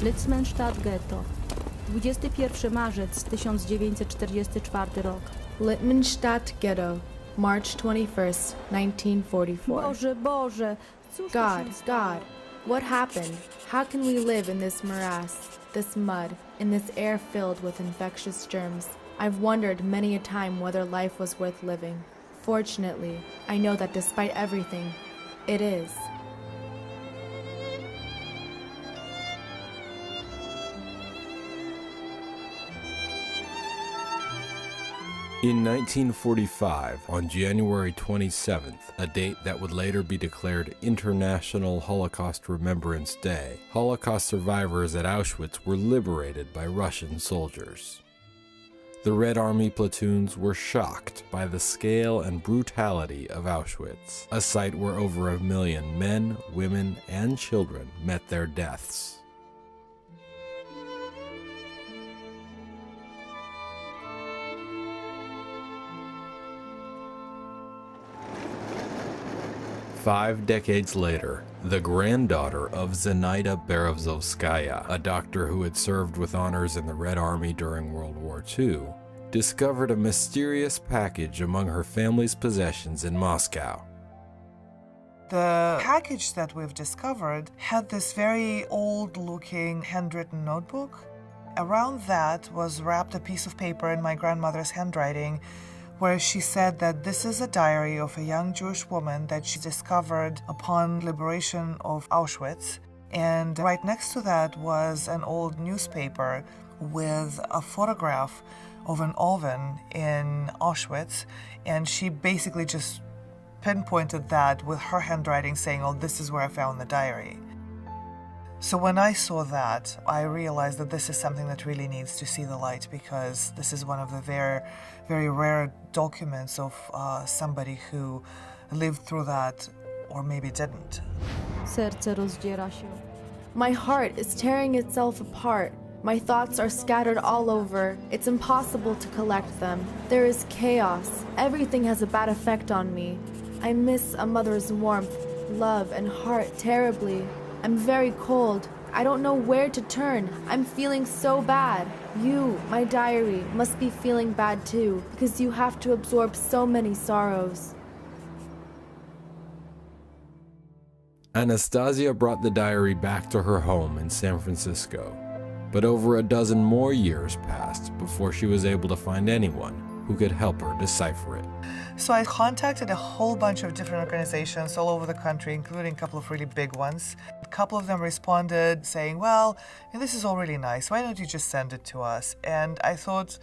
Lipszyc Ghetto. 21 marzec 1944 rok. Lipszyc Ghetto, March 21st, 1944. Boże, cóż to God, się stało? God, what happened? How can we live in this morass, this mud, in this air filled with infectious germs? I've wondered many a time whether life was worth living. Fortunately, I know that despite everything, it is. In 1945, on January 27th, a date that would later be declared International Holocaust Remembrance Day, Holocaust survivors at Auschwitz were liberated by Russian soldiers. The Red Army platoons were shocked by the scale and brutality of Auschwitz, a site where over 1 million men, women, and children met their deaths. Five decades later, the granddaughter of Zenaida Berezovskaya, a doctor who had served with honors in the Red Army during World War II, discovered a mysterious package among her family's possessions in Moscow. The package that we've discovered had this very old-looking handwritten notebook. Around that was wrapped a piece of paper in my grandmother's handwriting, where she said that this is a diary of a young Jewish woman that she discovered upon liberation of Auschwitz. And right next to that was an old newspaper with a photograph of an oven in Auschwitz. And she basically just pinpointed that with her handwriting saying, oh, this is where I found the diary. So when I saw that, I realized that this is something that really needs to see the light, because this is one of the very, very rare documents of somebody who lived through that, or maybe didn't. Serce rozdziera się. My heart is tearing itself apart. My thoughts are scattered all over. It's impossible to collect them. There is chaos. Everything has a bad effect on me. I miss a mother's warmth, love, and heart terribly. I'm very cold. I don't know where to turn. I'm feeling so bad. You, my diary, must be feeling bad too, because you have to absorb so many sorrows. Anastasia brought the diary back to her home in San Francisco, but over a dozen more years passed before she was able to find anyone who could help her decipher it. So I contacted a whole bunch of different organizations all over the country, including a couple of really big ones. A couple of them responded saying, well, this is all really nice. Why don't you just send it to us? And I thought,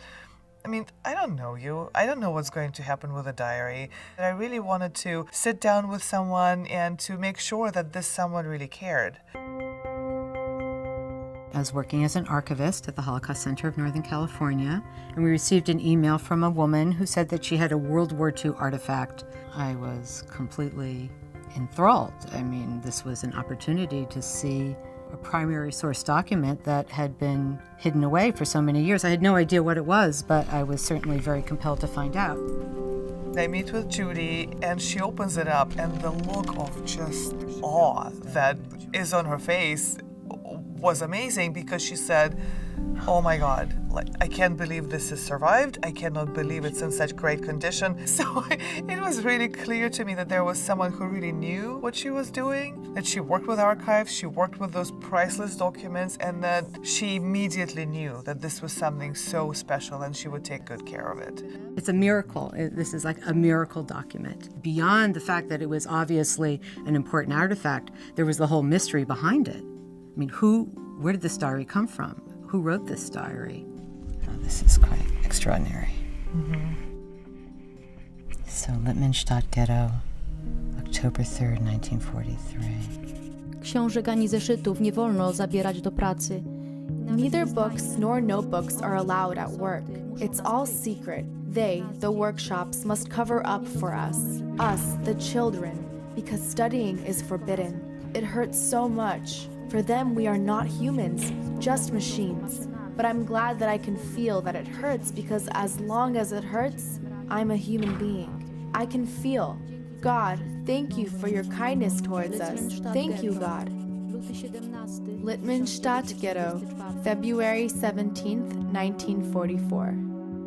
I don't know you. I don't know what's going to happen with the diary. And I really wanted to sit down with someone and to make sure that this someone really cared. I was working as an archivist at the Holocaust Center of Northern California, and we received an email from a woman who said that she had a World War II artifact. I was completely enthralled. This was an opportunity to see a primary source document that had been hidden away for so many years. I had no idea what it was, but I was certainly very compelled to find out. I meet with Judy, and she opens it up, and the look of just awe that is on her face was amazing, because she said, oh my God, I can't believe this has survived. I cannot believe it's in such great condition. So it was really clear to me that there was someone who really knew what she was doing, that she worked with archives, she worked with those priceless documents, and that she immediately knew that this was something so special and she would take good care of it. It's a miracle. This is like a miracle document. Beyond the fact that it was obviously an important artifact, there was the whole mystery behind it. Where did this diary come from? Who wrote this diary? Oh, this is quite extraordinary. Mm-hmm. So, Lipszyc Ghetto, October 3rd, 1943. Książek ani zeszytów nie wolno zabierać do pracy. Neither books nor notebooks are allowed at work. It's all secret. They, the workshops, must cover up for us, the children, because studying is forbidden. It hurts so much. For them, we are not humans, just machines. But I'm glad that I can feel that it hurts, because as long as it hurts, I'm a human being. I can feel. God, thank you for your kindness towards us. Thank you, God. Luty 17. Lippmanstadt Ghetto, 1944. February 17th, 1944.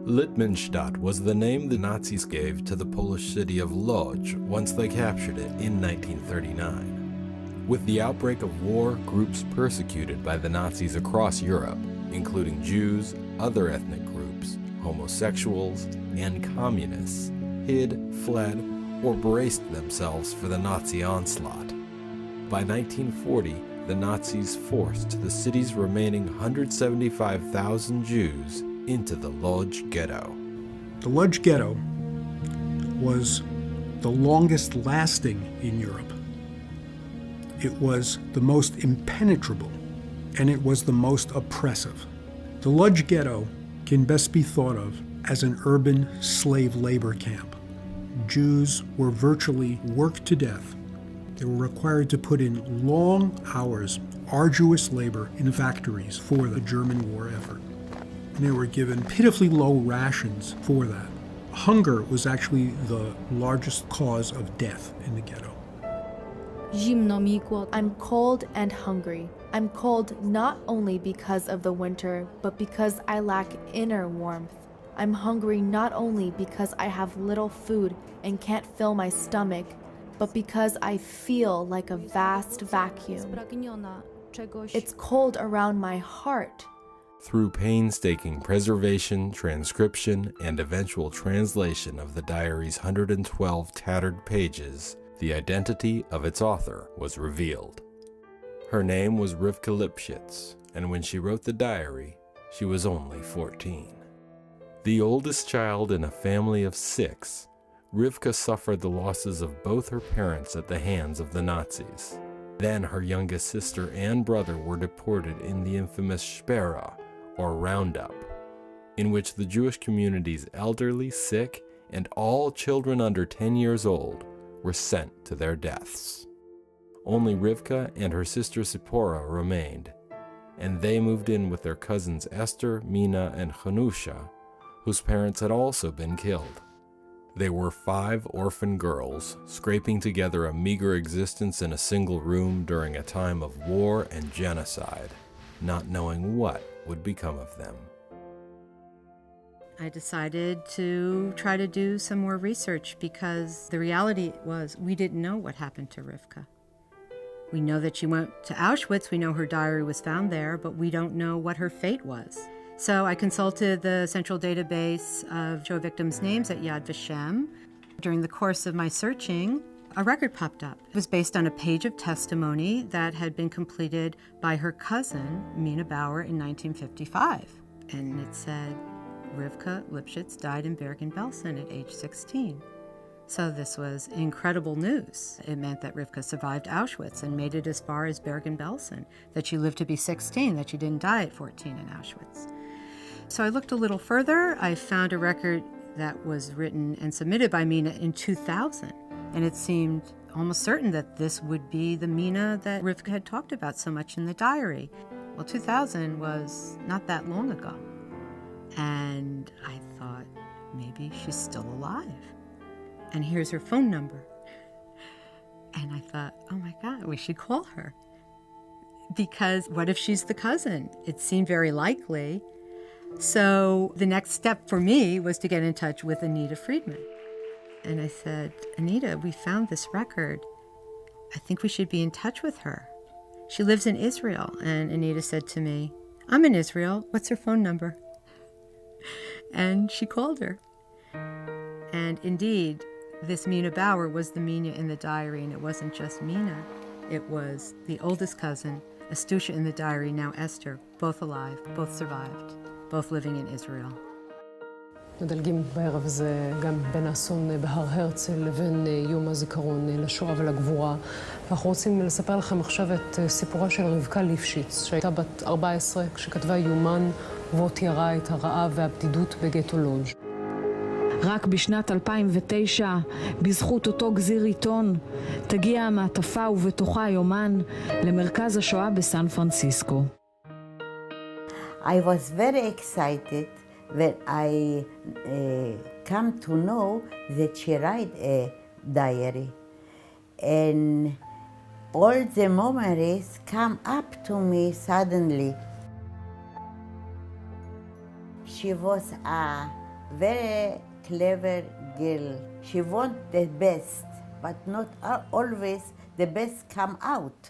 Lippmanstadt was the name the Nazis gave to the Polish city of Lodz once they captured it in 1939. With the outbreak of war, groups persecuted by the Nazis across Europe, including Jews, other ethnic groups, homosexuals, and communists, hid, fled, or braced themselves for the Nazi onslaught. By 1940, the Nazis forced the city's remaining 175,000 Jews into the Lodz Ghetto. The Lodz Ghetto was the longest lasting in Europe. It was the most impenetrable, and it was the most oppressive. The Lodz Ghetto can best be thought of as an urban slave labor camp. Jews were virtually worked to death. They were required to put in long hours, arduous labor in factories for the German war effort. And they were given pitifully low rations for that. Hunger was actually the largest cause of death in the ghetto. Zimno mi i głodno. I'm cold and hungry. I'm cold not only because of the winter, but because I lack inner warmth. I'm hungry not only because I have little food and can't fill my stomach, but because I feel like a vast vacuum. Spragniona czegoś. It's cold around my heart. Through painstaking preservation, transcription, and eventual translation of the diary's 112 tattered pages, the identity of its author was revealed. Her name was Rywka Lipszyc, and when she wrote the diary, she was only 14. The oldest child in a family of 6, Rywka suffered the losses of both her parents at the hands of the Nazis. Then her youngest sister and brother were deported in the infamous Sperra, or Roundup, in which the Jewish community's elderly, sick, and all children under 10 years old were sent to their deaths. Only Rywka and her sister Sipora remained, and they moved in with their cousins Esther, Mina, and Hanusha, whose parents had also been killed. They were 5 orphan girls, scraping together a meager existence in a single room during a time of war and genocide, not knowing what would become of them. I decided to try to do some more research because the reality was we didn't know what happened to Rywka. We know that she went to Auschwitz, we know her diary was found there, but we don't know what her fate was. So I consulted the central database of Shoah victims' names at Yad Vashem. During the course of my searching, a record popped up. It was based on a page of testimony that had been completed by her cousin, Mina Bauer, in 1955. And it said, Rywka Lipszyc died in Bergen-Belsen at age 16. So this was incredible news. It meant that Rywka survived Auschwitz and made it as far as Bergen-Belsen, that she lived to be 16, that she didn't die at 14 in Auschwitz. So I looked a little further. I found a record that was written and submitted by Mina in 2000. And it seemed almost certain that this would be the Mina that Rywka had talked about so much in the diary. Well, 2000 was not that long ago. And I thought, maybe she's still alive. And here's her phone number. And I thought, oh my God, we should call her. Because what if she's the cousin? It seemed very likely. So the next step for me was to get in touch with Anita Friedman. And I said, Anita, we found this record. I think we should be in touch with her. She lives in Israel. And Anita said to me, I'm in Israel. What's her phone number? And she called her. And indeed, this Mina Bauer was the Mina in the diary, and it wasn't just Mina. It was the oldest cousin, Astusha in the diary, now Esther, both alive, both survived, both living in Israel. מדלגים בערב הזה גם בין האסון בהר הרצל לבין יום הזיכרון לשואה ולגבורה. אנחנו רוצים לספר לכם עכשיו את סיפורה של רבקה ליפשיץ, שהייתה בת 14 כשכתבה יומן ובו תיארה את הרעב והבדידות בגטו לודז'. רק בשנת 2009, בזכות אותו גזיר עיתון, תגיע המעטפה ובתוכה יומן למרכז השואה בסן פרנסיסקו. I was very excited when I come to know that she write a diary. And all the memories come up to me suddenly. She was a very clever girl. She wanted the best, but not always the best come out.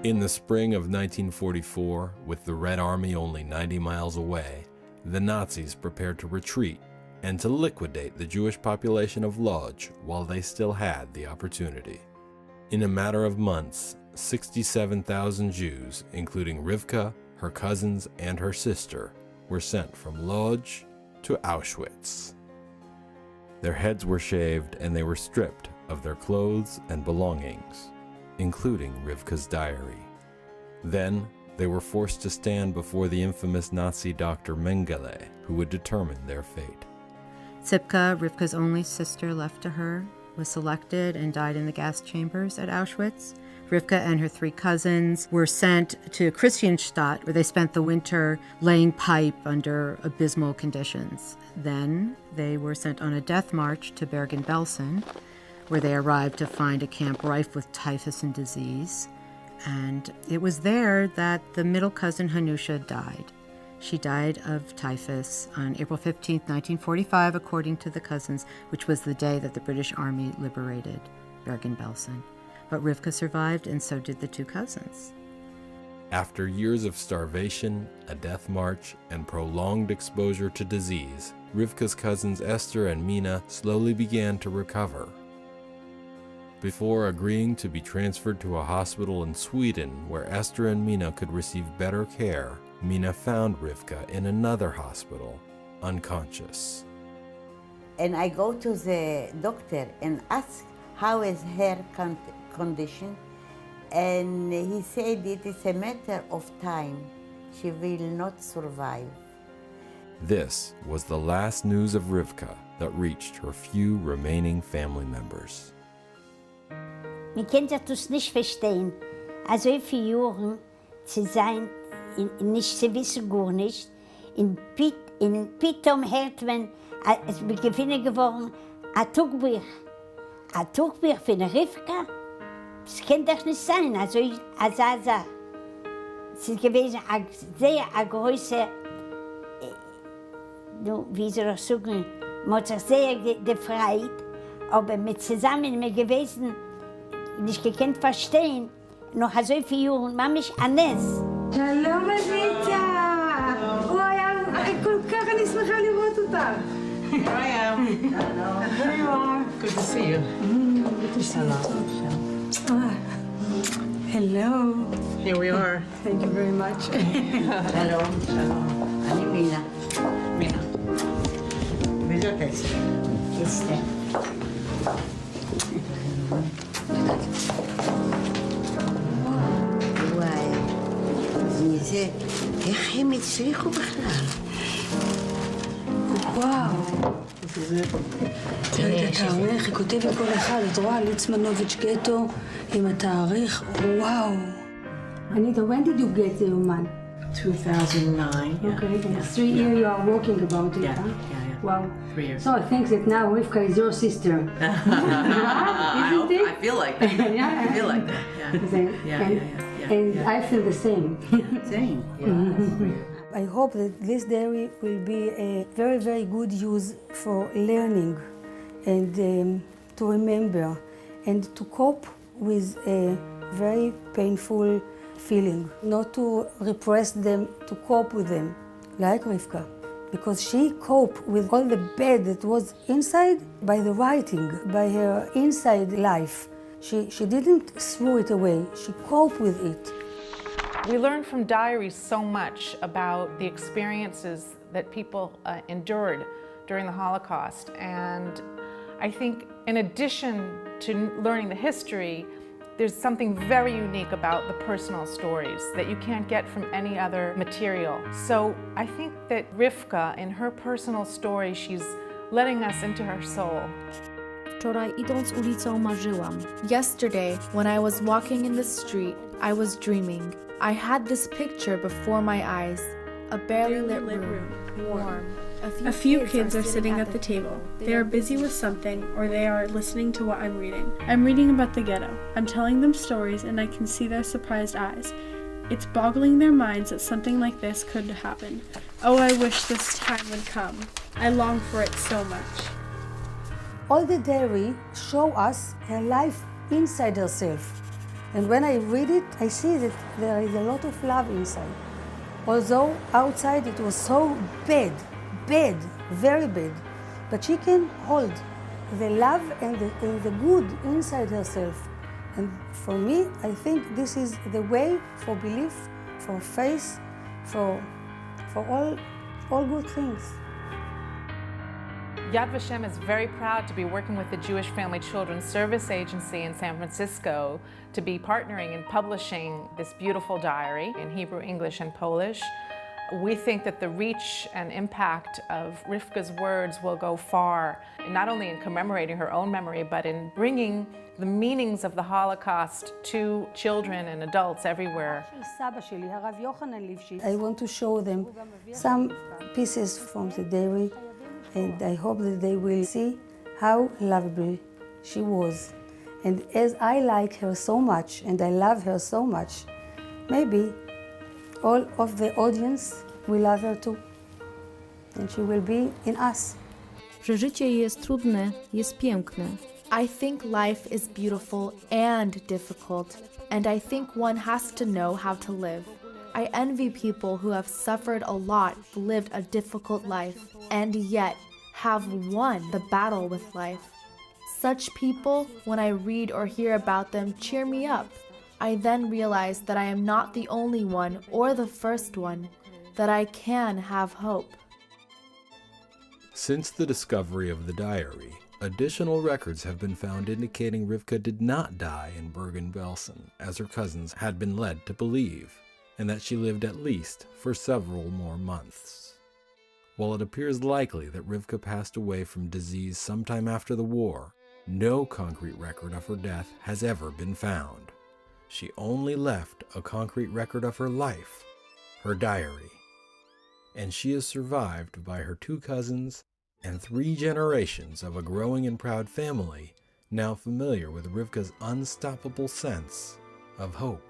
In the spring of 1944, with the Red Army only 90 miles away, the Nazis prepared to retreat and to liquidate the Jewish population of Lodz while they still had the opportunity. In a matter of months, 67,000 Jews, including Rywka, her cousins, and her sister, were sent from Lodz to Auschwitz. Their heads were shaved and they were stripped of their clothes and belongings, including Rivka's diary. Then they were forced to stand before the infamous Nazi doctor Mengele, who would determine their fate. Zipka, Rivka's only sister left to her, was selected and died in the gas chambers at Auschwitz. Rywka and her 3 cousins were sent to Christianstadt, where they spent the winter laying pipe under abysmal conditions. Then they were sent on a death march to Bergen-Belsen, where they arrived to find a camp rife with typhus and disease. And it was there that the middle cousin Hanusha died. She died of typhus on April 15, 1945, according to the cousins, which was the day that the British Army liberated Bergen-Belsen. But Rywka survived, and so did the 2 cousins. After years of starvation, a death march, and prolonged exposure to disease, Rywka's cousins Esther and Mina slowly began to recover. Before agreeing to be transferred to a hospital in Sweden where Esther and Mina could receive better care, Mina found Rywka in another hospital, unconscious. And I go to the doctor and ask how is her condition, and he said it is a matter of time. She will not survive. This was the last news of Rywka that reached her few remaining family members. Man kann das nicht verstehen. Also viele Jahre zu sein, nicht zu wissen, gar nicht. In Pitom hört man, es bin gefunden geworden, ein Tuchbuch von Rywka. Das kann doch nicht sein. Also es ist gewesen eine sehr große, wie soll ich sagen, man hat sich sehr gefreut, aber mit zusammen gewesen, nicht gekannt verstehen, noch so viele Jahre, Mama ist Anes. שלום אביטה! וואי, כל כך אני שמחה לראות אותך. Here I am. There you are. Good to see you. Good to see you. Hello. Here we are. Thank you very much. Hello. אני מינה. מינה. וזאת אסתר. אסתר. וואי, מזה, איך הם הצליחו בכלל? וואו. תראי את התאריך, היא כותבת כל אחד, את רואה ליצמנוביץ' גטו עם התאריך, וואו. Anita, when did you get the Oman? 2009. Okay, yeah. 3 years you are working about it, huh? Wow. 3 years. So I think that now Rywka is your sister. I feel like that. Yeah. I feel like that. Yeah. And I feel the same. Same. I hope that this diary will be a very, very good use for learning and to remember and to cope with a very painful feeling, not to repress them, to cope with them, like Rywka. Because she coped with all the bad that was inside by the writing, by her inside life. She didn't throw it away, she coped with it. We learn from diaries so much about the experiences that people endured during the Holocaust. And I think in addition to learning the history, there's something very unique about the personal stories that you can't get from any other material. So I think that Rywka, in her personal story, she's letting us into her soul. Wczoraj idąc ulicą marzyłam. Yesterday, when I was walking in the street, I was dreaming. I had this picture before my eyes, a barely lit room, warm, A few kids are sitting at the table. They are busy with something, or they are listening to what I'm reading. I'm reading about the ghetto. I'm telling them stories, and I can see their surprised eyes. It's boggling their minds that something like this could happen. Oh, I wish this time would come. I long for it so much. All the diary show us her life inside herself. And when I read it, I see that there is a lot of love inside. Although outside it was so bad, very bad, but she can hold the love and the good inside herself. And for me, I think this is the way for belief, for faith, for all good things. Yad Vashem is very proud to be working with the Jewish Family Children's Service Agency in San Francisco to be partnering and publishing this beautiful diary in Hebrew, English, and Polish. We think that the reach and impact of Rywka's words will go far, not only in commemorating her own memory, but in bringing the meanings of the Holocaust to children and adults everywhere. I want to show them some pieces from the diary, and I hope that they will see how lovable she was. And as I like her so much and I love her so much, maybe all of the audience will love her too. And she will be in us. Że życie jest trudne, jest piękne. I think life is beautiful and difficult, and I think one has to know how to live. I envy people who have suffered a lot, lived a difficult life, and yet have won the battle with life. Such people, when I read or hear about them, cheer me up. I then realize that I am not the only one or the first one, that I can have hope. Since the discovery of the diary, additional records have been found indicating Rywka did not die in Bergen-Belsen, as her cousins had been led to believe, and that she lived at least for several more months. While it appears likely that Rywka passed away from disease sometime after the war, no concrete record of her death has ever been found. She only left a concrete record of her life, her diary, and she is survived by her 2 cousins and 3 generations of a growing and proud family now familiar with Rywka's unstoppable sense of hope.